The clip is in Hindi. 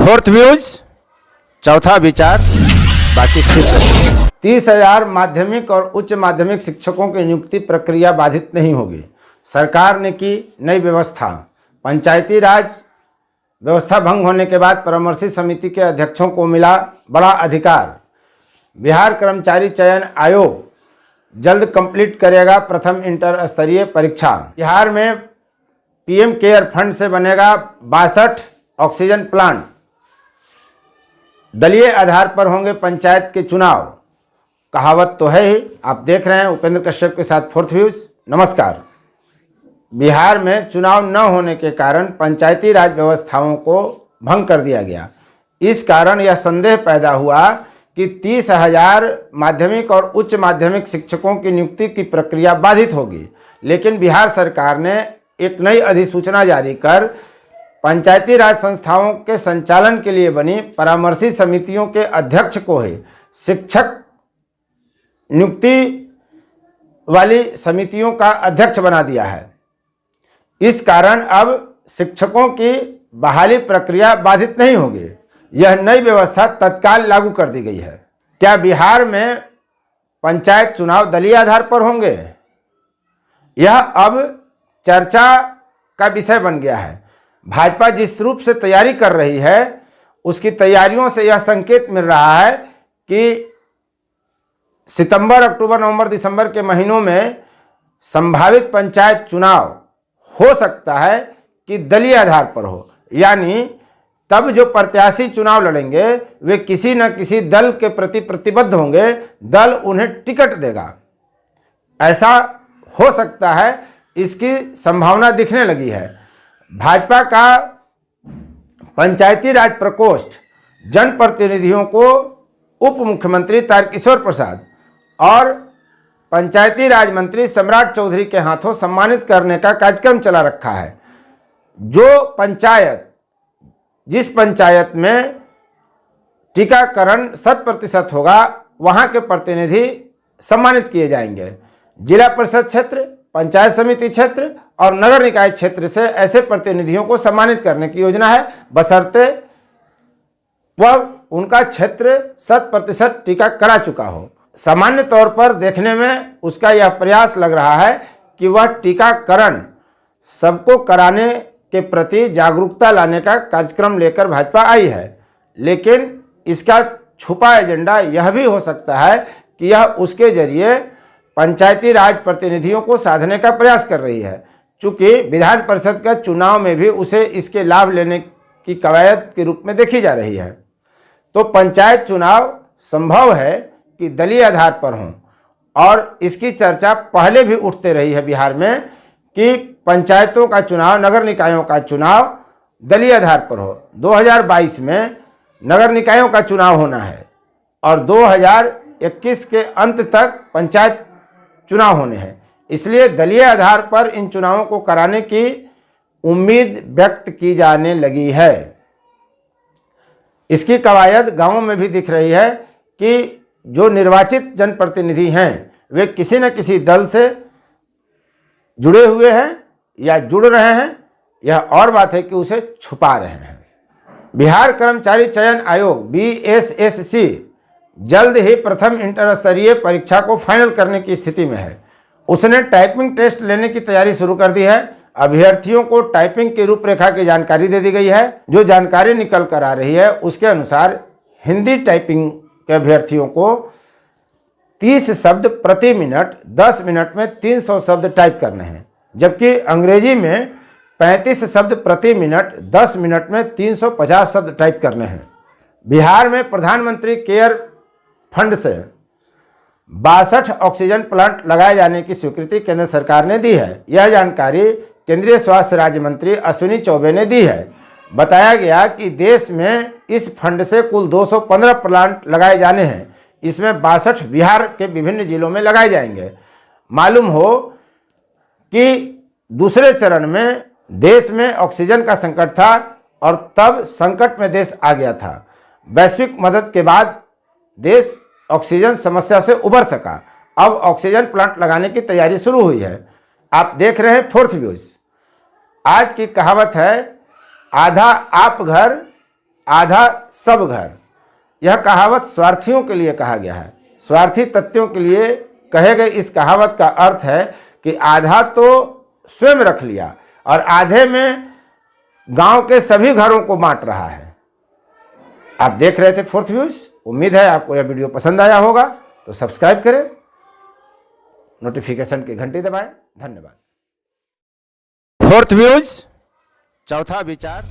फोर्थ व्यूज, चौथा विचार, बाकी फिर 30,000 माध्यमिक और उच्च माध्यमिक शिक्षकों की नियुक्ति प्रक्रिया बाधित नहीं होगी। सरकार ने की नई व्यवस्था। पंचायती राज व्यवस्था भंग होने के बाद परामर्शी समिति के अध्यक्षों को मिला बड़ा अधिकार। बिहार कर्मचारी चयन आयोग जल्द कंप्लीट करेगा प्रथम इंटर स्तरीय परीक्षा। बिहार में पीएम केयर फंड से बनेगा 62 ऑक्सीजन प्लांट। दलीय आधार पर होंगे पंचायत के चुनाव। कहावत तो है ही। आप देख रहे हैं उपेंद्र कश्यप के साथ फोर्थ व्यूज। नमस्कार। बिहार में चुनाव न होने के कारण पंचायती राज व्यवस्थाओं को भंग कर दिया गया। इस कारण यह संदेह पैदा हुआ कि 30,000 माध्यमिक और उच्च माध्यमिक शिक्षकों की नियुक्ति की प्रक्रिया बाधित होगी। लेकिन बिहार सरकार ने एक नई अधिसूचना जारी कर पंचायती राज संस्थाओं के संचालन के लिए बनी परामर्शी समितियों के अध्यक्ष को ही शिक्षक नियुक्ति वाली समितियों का अध्यक्ष बना दिया है। इस कारण अब शिक्षकों की बहाली प्रक्रिया बाधित नहीं होगी। यह नई व्यवस्था तत्काल लागू कर दी गई है। क्या बिहार में पंचायत चुनाव दलीय आधार पर होंगे? यह अब चर्चा का विषय बन गया है। भाजपा जिस रूप से तैयारी कर रही है, उसकी तैयारियों से यह संकेत मिल रहा है कि सितंबर, अक्टूबर, नवंबर, दिसंबर के महीनों में संभावित पंचायत चुनाव हो सकता है कि दलीय आधार पर हो। यानी तब जो प्रत्याशी चुनाव लड़ेंगे वे किसी न किसी दल के प्रति प्रतिबद्ध होंगे, दल उन्हें टिकट देगा। ऐसा हो सकता है, इसकी संभावना दिखने लगी है। भाजपा का पंचायती राज प्रकोष्ठ जनप्रतिनिधियों को उप मुख्यमंत्री तारकिशोर प्रसाद और पंचायती राज मंत्री सम्राट चौधरी के हाथों सम्मानित करने का कार्यक्रम चला रखा है। जिस पंचायत में टीकाकरण 100% होगा, वहां के प्रतिनिधि सम्मानित किए जाएंगे। जिला परिषद क्षेत्र, पंचायत समिति क्षेत्र और नगर निकाय क्षेत्र से ऐसे प्रतिनिधियों को सम्मानित करने की योजना है, बशर्ते वह उनका क्षेत्र 100% टीका करा चुका हो। सामान्य तौर पर देखने में उसका यह प्रयास लग रहा है कि वह टीकाकरण सबको कराने के प्रति जागरूकता लाने का कार्यक्रम लेकर भाजपा आई है। लेकिन इसका छुपा एजेंडा यह भी हो सकता है कि यह उसके जरिए पंचायती राज प्रतिनिधियों को साधने का प्रयास कर रही है। चूंकि विधान परिषद का चुनाव में भी उसे इसके लाभ लेने की कवायद के रूप में देखी जा रही है। तो पंचायत चुनाव संभव है कि दलीय आधार पर हों, और इसकी चर्चा पहले भी उठते रही है बिहार में कि पंचायतों का चुनाव, नगर निकायों का चुनाव दलीय आधार पर हो। 2022 में नगर निकायों का चुनाव होना है और 2021 के अंत तक पंचायत चुनाव होने हैं। इसलिए दलीय आधार पर इन चुनावों को कराने की उम्मीद व्यक्त की जाने लगी है। इसकी कवायद गांवों में भी दिख रही है कि जो निर्वाचित जनप्रतिनिधि हैं वे किसी न किसी दल से जुड़े हुए हैं या जुड़ रहे हैं। यह और बात है कि उसे छुपा रहे हैं। बिहार कर्मचारी चयन आयोग BSSC जल्द ही प्रथम इंटर स्तरीय परीक्षा को फाइनल करने की स्थिति में है। उसने टाइपिंग टेस्ट लेने की तैयारी शुरू कर दी है। अभ्यर्थियों को टाइपिंग की रूपरेखा की जानकारी दे दी गई है। जो जानकारी निकल कर आ रही है उसके अनुसार हिंदी टाइपिंग के अभ्यर्थियों को 30 शब्द प्रति मिनट 10 मिनट में 300 शब्द टाइप करने हैं, जबकि अंग्रेजी में 35 शब्द प्रति मिनट 10 मिनट में 350 शब्द टाइप करने हैं। बिहार में प्रधानमंत्री केयर फंड से 62 ऑक्सीजन प्लांट लगाए जाने की स्वीकृति केंद्र सरकार ने दी है। यह जानकारी केंद्रीय स्वास्थ्य राज्य मंत्री अश्विनी चौबे ने दी है। बताया गया कि देश में इस फंड से कुल 215 प्लांट लगाए जाने हैं। इसमें 62 बिहार के विभिन्न जिलों में लगाए जाएंगे। मालूम हो कि दूसरे चरण में देश में ऑक्सीजन का संकट था और तब संकट में देश आ गया था। वैश्विक मदद के बाद देश ऑक्सीजन समस्या से उबर सका। अब ऑक्सीजन प्लांट लगाने की तैयारी शुरू हुई है। आप देख रहे हैं फोर्थ व्यूज। आज की कहावत है, आधा आप घर आधा सब घर। यह कहावत स्वार्थियों के लिए कहा गया है, स्वार्थी तत्वों के लिए कहे गए। इस कहावत का अर्थ है कि आधा तो स्वयं रख लिया और आधे में गांव के सभी घरों को बांट रहा है। आप देख रहे थे फोर्थ व्यूज। उम्मीद है आपको यह वीडियो पसंद आया होगा, तो सब्सक्राइब करें, नोटिफिकेशन की घंटी दबाएं। धन्यवाद। फोर्थ व्यूज, चौथा विचार।